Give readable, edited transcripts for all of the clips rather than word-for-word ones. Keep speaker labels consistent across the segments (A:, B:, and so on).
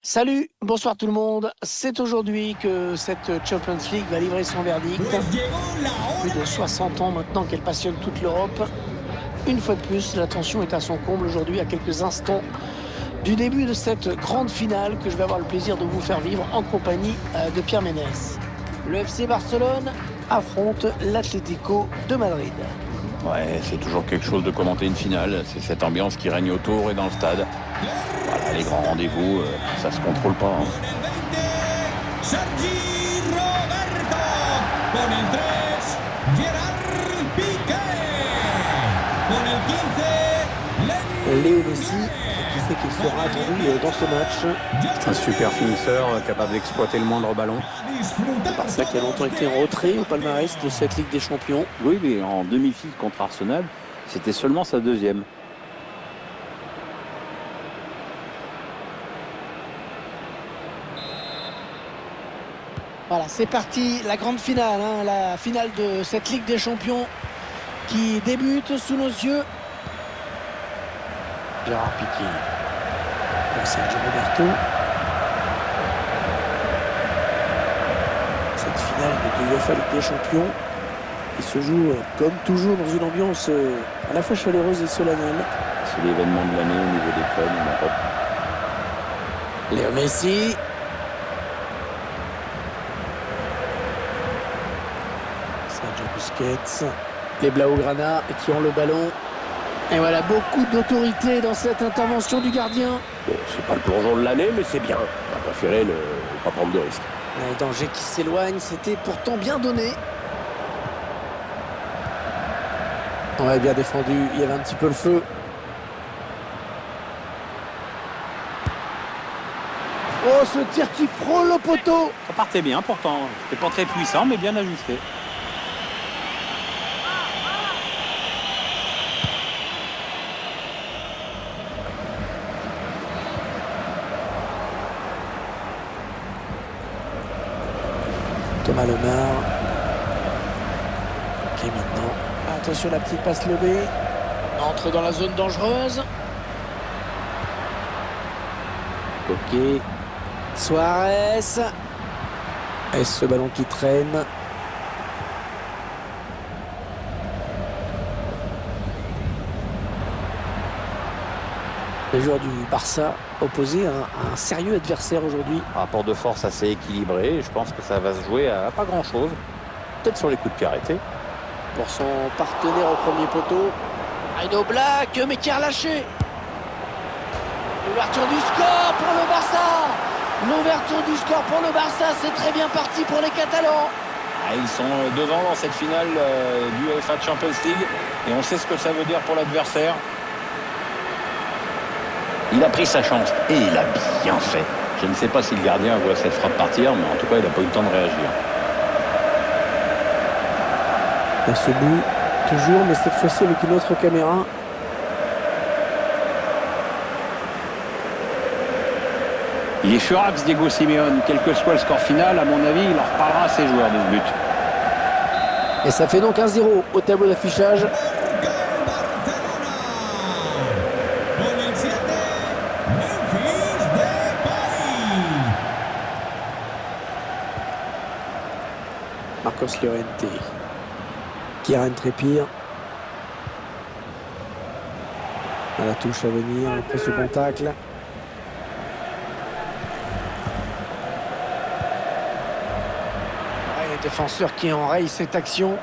A: Salut, bonsoir tout le monde. C'est aujourd'hui que cette Champions League va livrer son verdict. Plus de 60 ans maintenant qu'elle passionne toute l'Europe. Une fois de plus, l'attention est à son comble aujourd'hui, à quelques instants du début de cette grande finale que je vais avoir le plaisir de vous faire vivre en compagnie de Pierre Ménès. Le FC Barcelone affronte l'Atlético de Madrid.
B: Ouais, c'est toujours quelque chose de commenter une finale. C'est cette ambiance qui règne autour et dans le stade. Voilà, les grands rendez-vous, ça se contrôle pas.
C: Sergi Roberto con el 3, Gerard Piqué con el 15,
A: Léo Messi, qui sait qu'il sera attendu dans ce match.
B: C'est un super finisseur, capable d'exploiter le moindre ballon.
A: Barça qui a longtemps été en retrait au palmarès de cette Ligue des Champions.
B: Oui, mais en demi-finale contre Arsenal, c'était seulement sa deuxième.
A: Voilà, c'est parti, la grande finale, la finale de cette Ligue des Champions qui débute sous nos yeux. Gérard Piqué pour Sergio Roberto. Cette finale de l'UEFA Ligue des Champions qui se joue comme toujours dans une ambiance à la fois chaleureuse et solennelle.
B: C'est l'événement de l'année au niveau des clubs en Europe.
A: Léo Messi. Sergio Busquets. Les Blaugrana qui ont le ballon. Et voilà, beaucoup d'autorité dans cette intervention du gardien.
B: Bon, c'est pas le plongeon de l'année, mais c'est bien. On a préféré ne pas prendre de risques.
A: Les dangers qui s'éloignent, c'était pourtant bien donné. On a bien défendu, il y avait un petit peu le feu. Oh, ce tir qui frôle le poteau.
B: Ça partait bien pourtant. C'était pas très puissant, mais bien ajusté.
A: Thomas Lemar. Ok, maintenant. Attention, la petite passe lobée. Entre dans la zone dangereuse. Ok. Suarez. Et ce ballon qui traîne. Les joueurs du Barça opposés à un sérieux adversaire aujourd'hui.
B: Rapport de force assez équilibré. Je pense que ça va se jouer à pas grand-chose. Peut-être sur les coups de pied arrêtés.
A: Pour son partenaire au premier poteau. Rhino Black, mais qui a relâché. L'ouverture du score pour le Barça. L'ouverture du score pour le Barça, c'est très bien parti pour les Catalans.
B: Ils sont devant dans cette finale du UEFA Champions League. Et on sait ce que ça veut dire pour l'adversaire. Il a pris sa chance et il a bien fait. Je ne sais pas si le gardien voit cette frappe partir, mais en tout cas, il n'a pas eu le temps de réagir.
A: Et ce but, toujours, mais cette fois-ci avec une autre caméra.
B: Il est furax, Diego Simeone. Quel que soit le score final, à mon avis, il en reparlera à ses joueurs de ce but.
A: Et ça fait donc 1-0 au tableau d'affichage.
C: con el 7, Memphis Depay.
A: Marcos Llorente. Kieran Trippier. À la touche à venir, après ce bon tacle. Ouais, défenseur qui enraye cette action.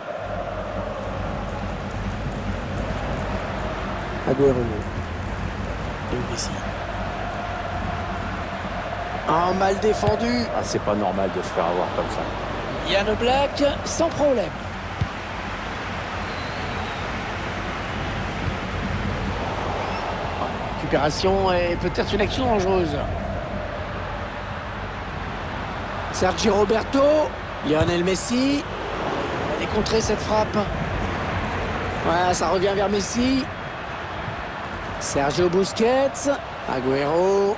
A: Agüero. Et Messi. Ah, mal défendu.
B: Ah, c'est pas normal de se faire avoir comme ça.
A: Yann Black, sans problème. Récupération et peut-être une action dangereuse. Sergi Roberto, Lionel Messi. Elle est contrée cette frappe. Ouais, ça revient vers Messi. Sergio Busquets. Agüero.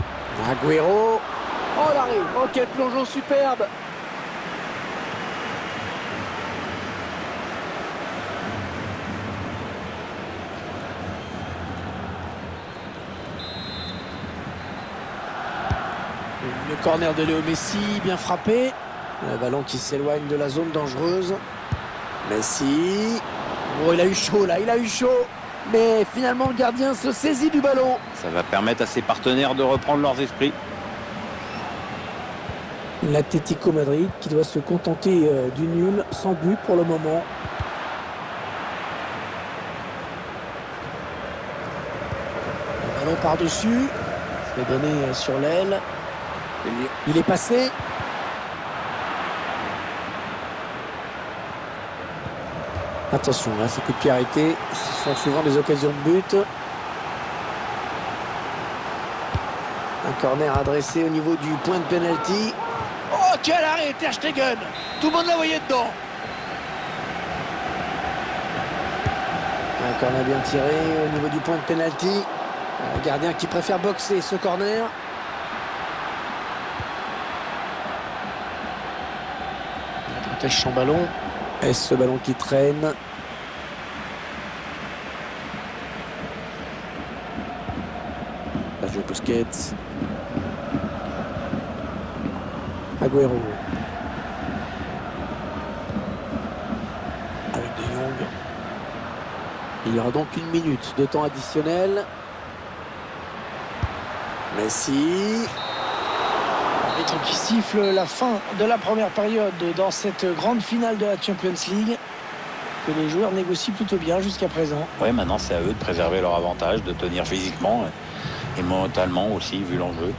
A: Oh, l'arrêt. Oh, quel plongeon superbe. Le corner de Léo Messi, bien frappé. Le ballon qui s'éloigne de la zone dangereuse. Messi. Oh, il a eu chaud là, il a eu chaud. Mais finalement, le gardien se saisit du ballon.
B: Ça va permettre à ses partenaires de reprendre leurs esprits.
A: L'Atlético Madrid qui doit se contenter du nul, sans but pour le moment. Le ballon par-dessus. C'est donné sur l'aile. Il est passé. Attention, là, ces coups de pied arrêtés, ce sont souvent des occasions de but. Un corner adressé au niveau du point de pénalty. Oh, quel arrêt, Ter Stegen! Tout le monde l'a voyé dedans. Un corner bien tiré au niveau du point de pénalty. Un gardien qui préfère boxer ce corner. Il protège son ballon. Est-ce ce ballon qui traîne? Sergio Busquets. Agüero. Avec De Jong. Il y aura donc 1 minute de temps additionnel. Messi. L'arbitre qui siffle la fin de la première période dans cette grande finale de la Champions League que les joueurs négocient plutôt bien jusqu'à présent.
B: Oui, maintenant c'est à eux de préserver leur avantage, de tenir physiquement et mentalement aussi, vu l'enjeu.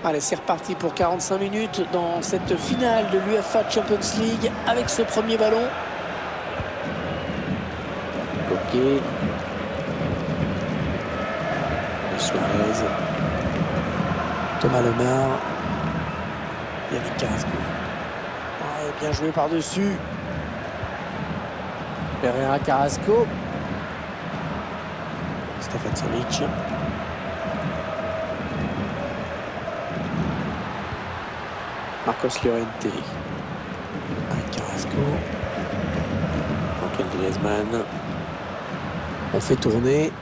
A: Allez, c'est reparti pour 45 minutes dans cette finale de l'UEFA Champions League avec ce premier ballon. Ok. Suarez. Thomas Lemar. Yannick Carrasco. Ouais, bien joué par-dessus. Pereira Carrasco. Stefan Savic. Marcos Llorente. Avec Carrasco. Antoine Griezmann. On fait tourner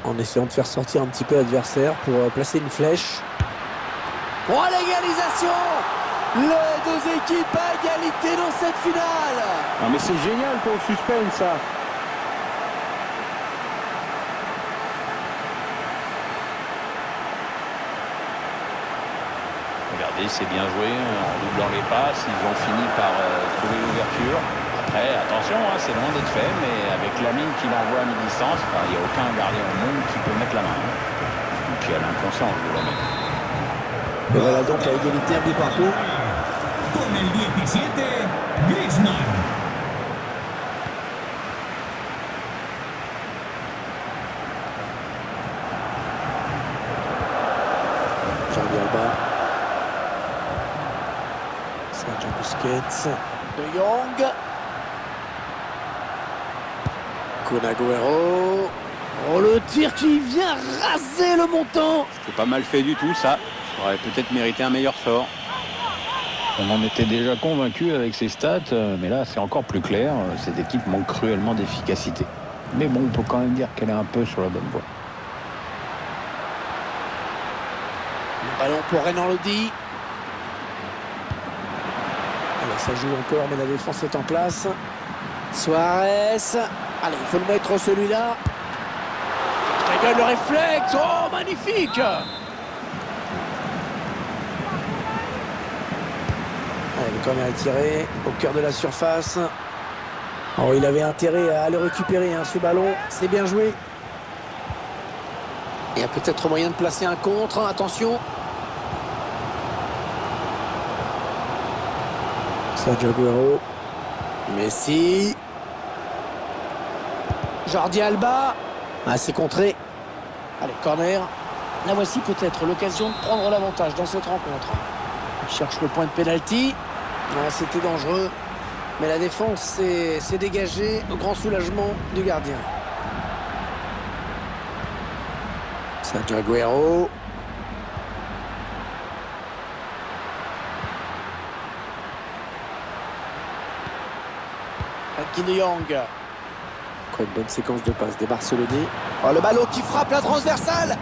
A: en essayant de faire sortir un petit peu l'adversaire pour placer une flèche. Oh, l'égalisation! Les deux équipes à égalité dans cette finale.
B: Non mais c'est génial pour le suspense ça. Regardez, c'est bien joué, en doublant les passes, ils ont fini par trouver l'ouverture. Après, attention, hein, c'est loin d'être fait, mais avec la mine qu'il envoie à mi-distance, il n'y a aucun gardien au monde qui peut mettre la main. Et puis à l'inconscience de la mettre.
A: Et voilà donc à égalité, un but partout.
C: Con el 17, Griezmann.
A: Jordi Alba. Sergio Busquets. De Jong. Kun Agüero. Oh, le tir qui vient raser le montant.
B: C'est pas mal fait du tout ça. Ça aurait peut-être mérité un meilleur sort. On en était déjà convaincu avec ses stats, mais là c'est encore plus clair. Cette équipe manque cruellement d'efficacité. Mais bon, on peut quand même dire qu'elle est un peu sur la bonne voie.
A: Le ballon pour Renan Lodi. Allez, ça joue encore, mais la défense est en place. Suarez. Allez, il faut le mettre celui-là. Le réflexe. Oh, magnifique. Allez, le corner est tiré au cœur de la surface. Oh, il avait intérêt à le récupérer, hein, ce ballon. C'est bien joué. Il y a peut-être moyen de placer un contre. Attention. Sergio Agüero. Messi. Jordi Alba. Ah, c'est contré. Allez, corner. Là, voici peut-être l'occasion de prendre l'avantage dans cette rencontre. Il cherche le point de pénalty. Ah, c'était dangereux. Mais la défense s'est dégagée au grand soulagement du gardien. Sergio Aguero. Frankie de Jong. Encore une bonne séquence de passes des Barcelonais. Oh, le ballon qui frappe la transversale.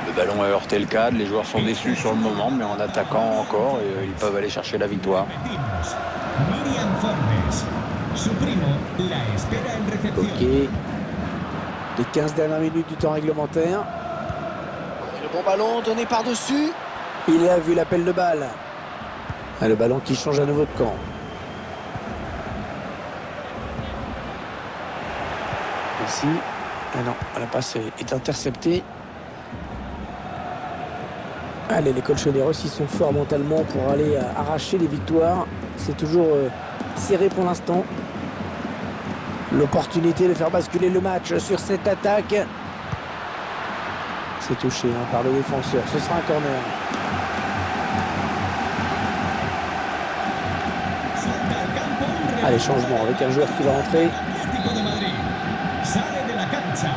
B: Le ballon a heurté le cadre, les joueurs sont déçus sur le moment, mais en attaquant encore, ils peuvent aller chercher la victoire.
C: Miriam Fortes. Su primo la espera en recepción.
A: Ok. Les 15 dernières minutes du temps réglementaire. Et le bon ballon donné par-dessus. Il a vu l'appel de balle. Ah, le ballon qui change à nouveau de camp. Ici. Ah non, la passe est interceptée. Allez, les colchoneros, ils sont forts mentalement pour aller arracher les victoires. C'est toujours serré pour l'instant. L'opportunité de faire basculer le match sur cette attaque. C'est touché par le défenseur. Ce sera un corner. Allez, changement avec un joueur qui va entrer.
C: Atlético de Madrid. Sale de la cancha.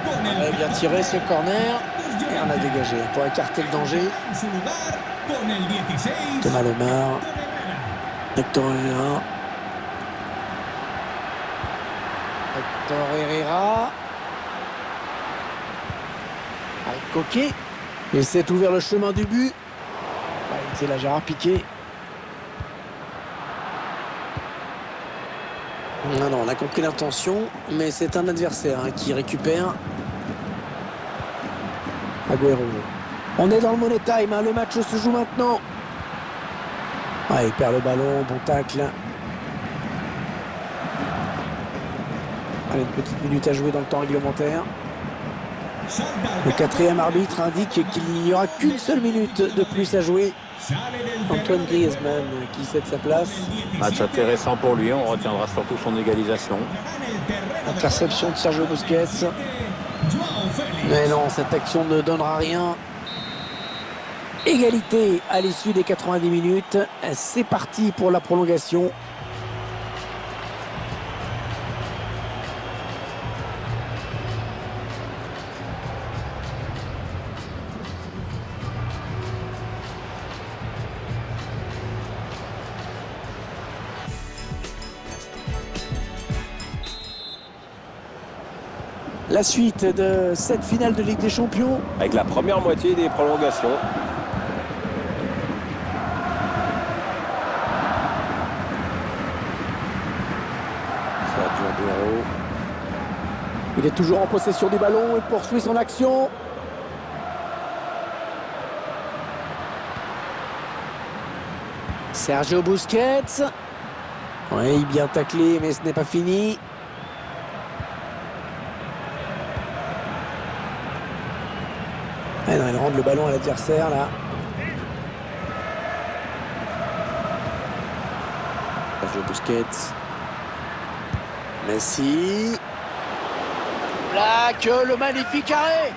C: Con
A: On
C: el
A: a bien tiré ce corner. Et on a dégagé pour écarter le danger.
C: en su lugar con el 16.
A: Thomas Lemar.
C: Con Herrera.
A: Hector Herrera. Hector Herrera. Avec Coquet. Il s'est ouvert le chemin du but. Il était là, Gérard Piqué. Non, on a compris l'intention, mais c'est un adversaire qui récupère. Aguero. On est dans le money time, le match se joue maintenant. Il perd le ballon, bon tacle. Allez, une petite minute à jouer dans le temps réglementaire. Le quatrième arbitre indique qu'il n'y aura qu'une seule minute de plus à jouer. Antoine Griezmann qui cède sa place.
B: Match intéressant pour lui, on retiendra surtout son égalisation.
A: Interception de Sergio Busquets. Mais non, cette action ne donnera rien. Égalité à l'issue des 90 minutes. C'est parti pour la prolongation. La suite de cette finale de Ligue des Champions.
B: Avec la première moitié des prolongations.
A: Sergio Aguero. Il est toujours en possession du ballon, il poursuit son action. Sergio Busquets. Oui, bien taclé, mais ce n'est pas fini. Il rend le ballon à l'adversaire là. Sergio Busquets. Messi. Black, le magnifique arrêt.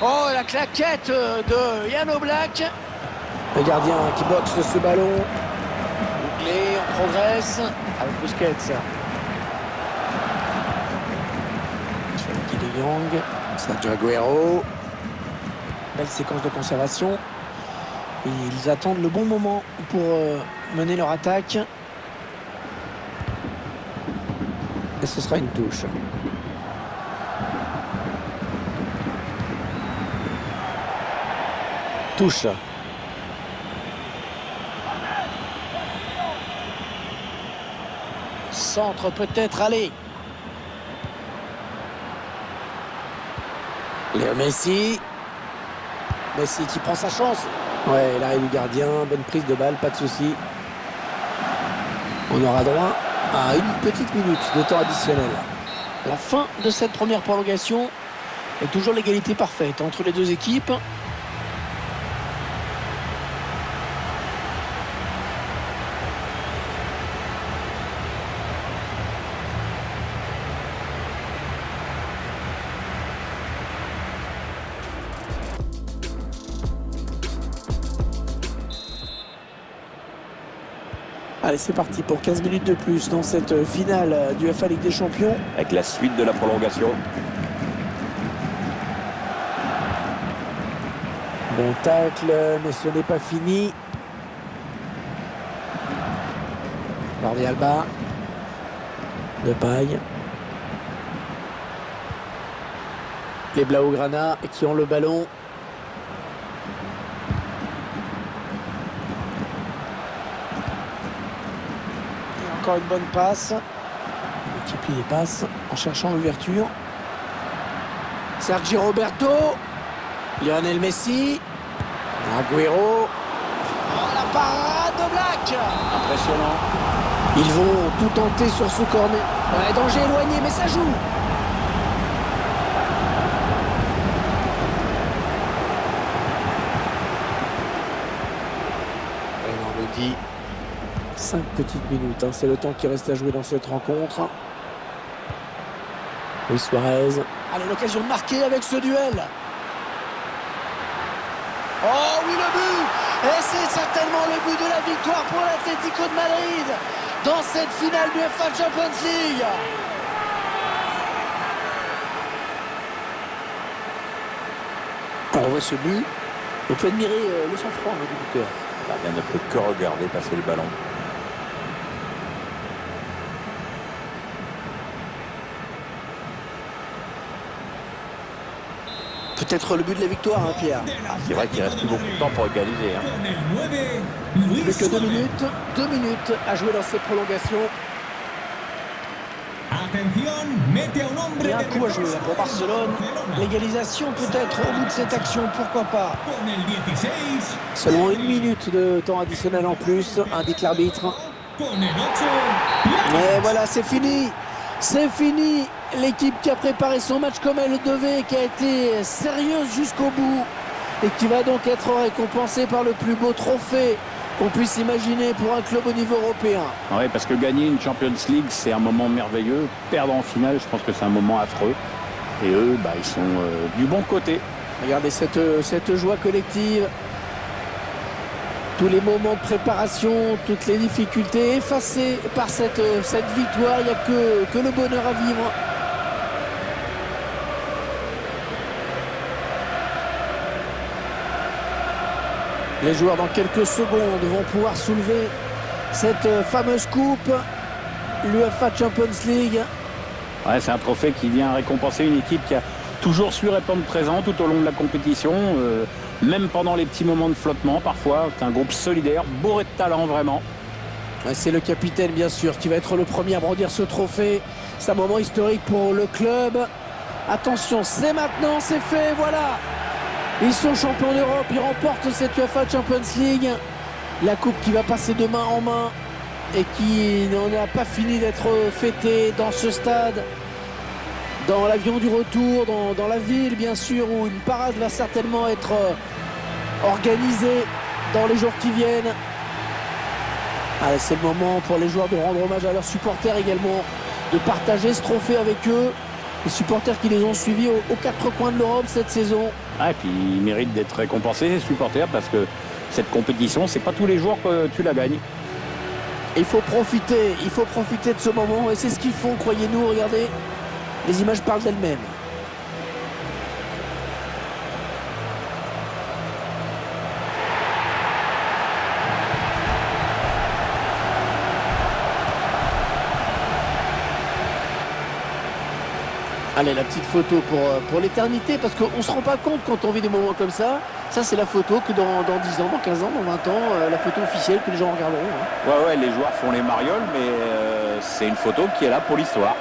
A: Oh, la claquette de Yann Oblak. Le gardien qui boxe ce ballon. Bouclé, on progresse avec Busquets. Frankie de Jong. Sergio Aguero. Belle séquence de conservation. Et ils attendent le bon moment pour mener leur attaque. Et ce sera une touche. Touche. Centre peut-être, allez. Léo Messi. Messi qui prend sa chance. Ouais, l'arrêt du gardien, bonne prise de balle, pas de souci. On aura droit à une petite minute de temps additionnel. La fin de cette première prolongation est toujours l'égalité parfaite entre les deux équipes. Allez, c'est parti pour 15 minutes de plus dans cette finale du UEFA Ligue des Champions.
B: Avec la suite de la prolongation.
A: Bon tacle, mais ce n'est pas fini. Jordi Alba. Depay. Les Blaugrana qui ont le ballon. Et encore une bonne passe. Multiplie les passes en cherchant l'ouverture. Sergi Roberto. Lionel Messi. Agüero. Oh, la parade de Black.
B: Impressionnant.
A: Ils vont tout tenter sur ce corner. Un danger éloigné, mais ça joue. Et on le dit. 5 petites minutes, hein, c'est le temps qui reste à jouer dans cette rencontre. Luis Suarez. Allez, l'occasion de marquer avec ce duel. Oh oui, le but! Et c'est certainement le but de la victoire pour l'Atlético de Madrid dans cette finale du UEFA Champions League. Quand on voit ce but, on peut admirer le sang-froid du buteur.
B: Il ne peut que regarder passer le ballon.
A: Peut-être le but de la victoire, hein, Pierre.
B: C'est vrai qu'il reste plus beaucoup de temps pour égaliser.
A: Plus que 2 minutes. 2 minutes à jouer dans cette prolongation. Il y a un coup à jouer là pour Barcelone. L'égalisation peut-être au bout de cette action, pourquoi pas. Seulement 1 minute de temps additionnel en plus, indique l'arbitre. Et voilà, c'est fini. C'est fini. L'équipe qui a préparé son match comme elle le devait, qui a été sérieuse jusqu'au bout et qui va donc être récompensée par le plus beau trophée qu'on puisse imaginer pour un club au niveau européen.
B: Oui, parce que gagner une Champions League, c'est un moment merveilleux. Perdre en finale, je pense que c'est un moment affreux. Et eux, ils sont du bon côté.
A: Regardez cette joie collective. Tous les moments de préparation, toutes les difficultés effacées par cette victoire. Il n'y a que le bonheur à vivre. Les joueurs, dans quelques secondes, vont pouvoir soulever cette fameuse coupe, l'UEFA Champions League.
B: Ouais, c'est un trophée qui vient récompenser une équipe qui a toujours su répondre présent tout au long de la compétition, même pendant les petits moments de flottement parfois. C'est un groupe solidaire, bourré de talent vraiment.
A: C'est le capitaine, bien sûr, qui va être le premier à brandir ce trophée. C'est un moment historique pour le club. Attention, c'est maintenant, c'est fait, voilà. Ils sont champions d'Europe, ils remportent cette UEFA Champions League. La coupe qui va passer de main en main et qui n'en a pas fini d'être fêtée dans ce stade, dans l'avion du retour, dans la ville bien sûr, où une parade va certainement être organisée dans les jours qui viennent. Allez, c'est le moment pour les joueurs de rendre hommage à leurs supporters également, de partager ce trophée avec eux. Les supporters qui les ont suivis aux 4 coins de l'Europe cette saison.
B: Ah, et puis ils méritent d'être récompensés, ces supporters, parce que cette compétition, c'est pas tous les jours que tu la gagnes.
A: Il faut profiter de ce moment et c'est ce qu'ils font, croyez-nous. Regardez, les images parlent d'elles-mêmes. Allez, la petite photo pour l'éternité, parce qu'on ne se rend pas compte quand on vit des moments comme ça. Ça, c'est la photo que dans 10 ans, dans 15 ans, dans 20 ans, la photo officielle que les gens regarderont. Hein.
B: Ouais, les joueurs font les marioles, mais c'est une photo qui est là pour l'histoire.